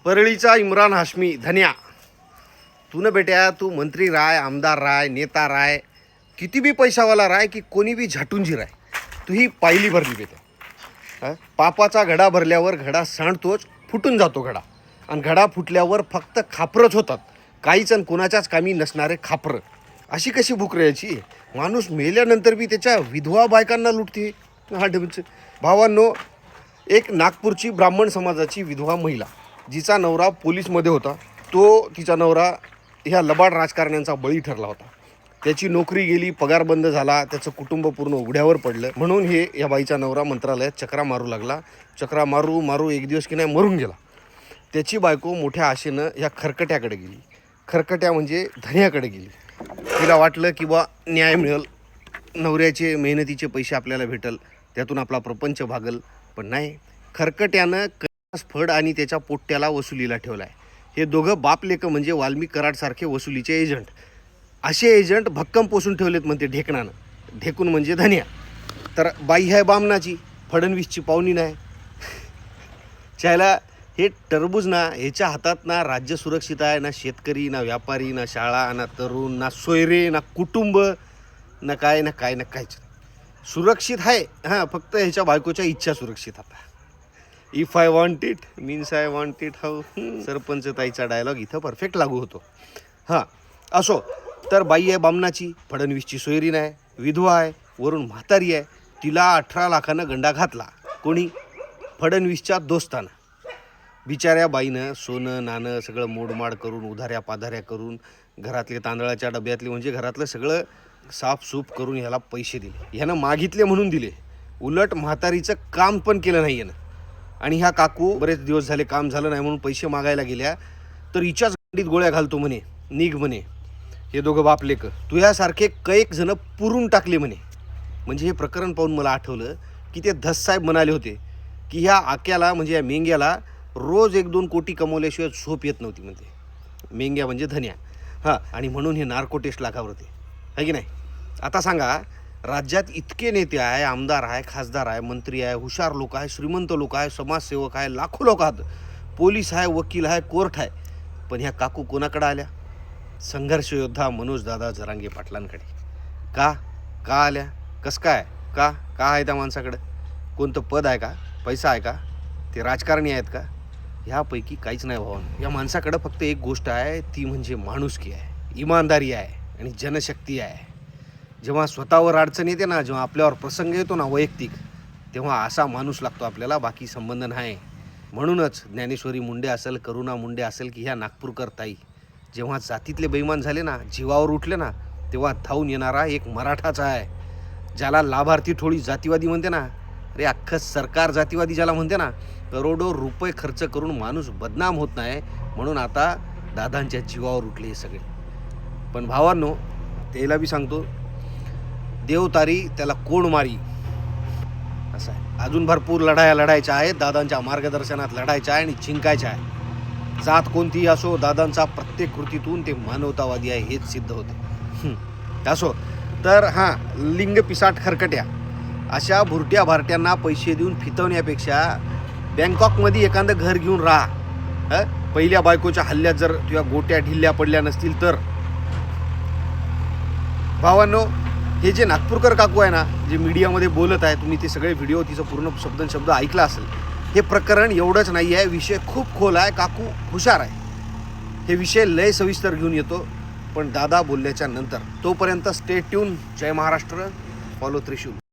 परळीचा इम्रान हाशमी धन्या, तू न बेट्या, तू मंत्री राय, आमदार राय, नेता राय, किती बी पैशावाला राय की कोणी बी झाटूंजी राय, तू ही पायली भरली बेट्या. पापाचा घडा भरल्यावर घडा सांडतोच, फुटून जातो घडा. आणि घडा फुटल्यावर फक्त खापरच होतात, काहीच आणि कोणाच्याच कामी नसणारे खापरं. अशी कशी बुकरायची? माणूस मेल्यानंतर बी त्याच्या विधवा बायकांना लुटते. हा डबच भावांनो, एक नागपूरची ब्राह्मण समाजाची विधवा महिला, जिचा नवरा पोलीसमध्ये होता, तो तिचा नवरा ह्या लबाड राजकारण्यांचा बळी ठरला होता. त्याची नोकरी गेली, पगार बंद झाला, त्याचं कुटुंब पूर्ण उघड्यावर पडलं. म्हणून या बाईचा नवरा मंत्रालयात चक्रा मारू लागला. चक्रा मारू मारू एक दिवस की नाही मरून गेला. त्याची बायको मोठ्या आशेनं ह्या खरकट्याकडे गेली. खरकट्या म्हणजे धन्याकडे गेली. तिला वाटलं की बा न्याय मिळेल, नवऱ्याचे मेहनतीचे पैसे आपल्याला भेटल, त्यातून आपला प्रपंच भागल. पण नाही, खरकट्यानं कैलास फड आणि त्याच्या पोट्ट्याला वसुलीला ठेवला आहे. हे दोघं बापलेक म्हणजे वाल्मिक कराडसारखे वसुलीचे एजंट. असे एजंट भक्कम पोसून ठेवलेत म्हणते ढेकणानं. ढेकून म्हणजे धन्या. तर बाई आहे बामणाची, फडणवीसची पाहुणी नाही. चायला हे टरबूज ना, ह्याच्या हातात ना राज्य सुरक्षित आहे, ना शेतकरी, ना व्यापारी, ना शाळा, ना तरुण, ना सोयरे, ना कुटुंब, ना काय ना काय ना काहीच सुरक्षित आहे. हां, फक्त ह्याच्या बायकोच्या इच्छा सुरक्षित. आता if I want it means I want it. हाऊ सरपंच ताईचा डायलॉग इथं परफेक्ट लागू होतो. हां, असो. तर बाई आहे बामणाची, फडणवीसची सोयरी नाही, विधवा आहे, वरून म्हातारी आहे. तिला 18 लाखानं गंडा घातला. कोणी? फडणवीसच्या दोस्तानं. बिचाऱ्या बाईनं सोनं नाणं सगळं मोडमाड करून, उधाऱ्या पाधाऱ्या करून, घरातले तांदळाच्या डब्यातले म्हणजे घरातलं सगळं साफसूफ करून ह्याला पैसे दिले. ह्यानं मागितले म्हणून दिले. उलट म्हातारीचं काम पण केलं नाही यानं. आणि ह्या काकू बरेच दिवस झाले काम झालं नाही म्हणून पैसे मागायला गेल्या, तर हिच्याच गाडीत गोळ्या घालतो म्हणे, निघ म्हणे. हे दोघं बापलेक तुझ्यासारखे कैक जण पुरून टाकले म्हणे. म्हणजे हे प्रकरण पाहून मला आठवलं की ते धससाहेब म्हणाले होते की ह्या आक्याला म्हणजे या मेंग्याला रोज 1-2 कोटी कमवल्याशिवाय झोप येत नव्हती म्हणते. मेंग्या म्हणजे धन्या. हां, आणि म्हणून हे नार्को टेस्टला घाबरते, आहे की नाही? आता सांगा, राज्यात इतके नेते आहे, आमदार आहे, खासदार आहे, मंत्री आहे, हुशार लोक आहे, श्रीमंत लोक आहे, समाजसेवक आहे, लाखो लोक आहेत, पोलीस आहे, वकील आहे, कोर्ट आहे. पण ह्या काकू कोणाकडे आल्या? संघर्ष योद्धा मनोजदादा जरांगे पाटलांकडे. का का आल्या? कसं काय? का का आहे त्या माणसाकडं? कोणतं पद आहे का? पैसा आहे का? ते राजकारणी आहेत का? ह्यापैकी काहीच नाही भावानं. या माणसाकडं फक्त एक गोष्ट आहे, ती म्हणजे माणुसकी आहे, इमानदारी आहे आणि जनशक्ती आहे. जेव्हा स्वतःवर अडचण येते ना, जेव्हा आपल्यावर प्रसंग येतो ना वैयक्तिक, तेव्हा असा माणूस लागतो आपल्याला, बाकी संबंध नाही. म्हणूनच ज्ञानेश्वरी मुंडे असेल, करुणा मुंडे असेल की ह्या नागपूरकर ताई, जेव्हा जातीतले बेईमान झाले ना, जीवावर उठले ना, तेव्हा धावून येणारा एक मराठाचा आहे. ज्याला लाभार्थी थोडी जातीवादी म्हणते ना, अरे अख्खं सरकार जातीवादी ज्याला म्हणते ना, करोडो रुपये खर्च करून माणूस बदनाम होत नाही. म्हणून आता दादांच्या जीवावर उठले हे सगळे. पण भावांनो, त्याला बी सांगतो, देवतारी त्याला कोण मारी, असं आहे. अजून भरपूर लढायच्या आहेत, दादांच्या मार्गदर्शनात लढायच्या आहे आणि जिंकायच्या आहे. जात कोणतीही असो, दादांचा प्रत्येक कृतीतून ते मानवतावादी आहे हेच सिद्ध होते. असो. तर हां, लिंग पिसाट खरकट्या अशा भुरट्या भारट्यांना पैसे देऊन फितवण्यापेक्षा बँकॉकमध्ये एखादं घर घेऊन राहा. पहिल्या बायकोच्या हल्ल्यात जर तुझ्या गोट्या ढिल्ल्या पडल्या नसतील तर. भावांनो, हे जे नागपूरकर काकू आहे ना, जे मीडियामध्ये बोलत आहे, तुम्ही ते सगळे व्हिडिओ तिचं पूर्ण शब्द ऐकला असेल. हे प्रकरण एवढंच नाही आहे, विषय खूप खोल आहे. काकू हुशार आहे. हे विषय लय सविस्तर घेऊन येतो, पण दादा बोलल्याच्या नंतर. तोपर्यंत स्टे ट्यून. जय महाराष्ट्र. फॉलो त्रिशूल.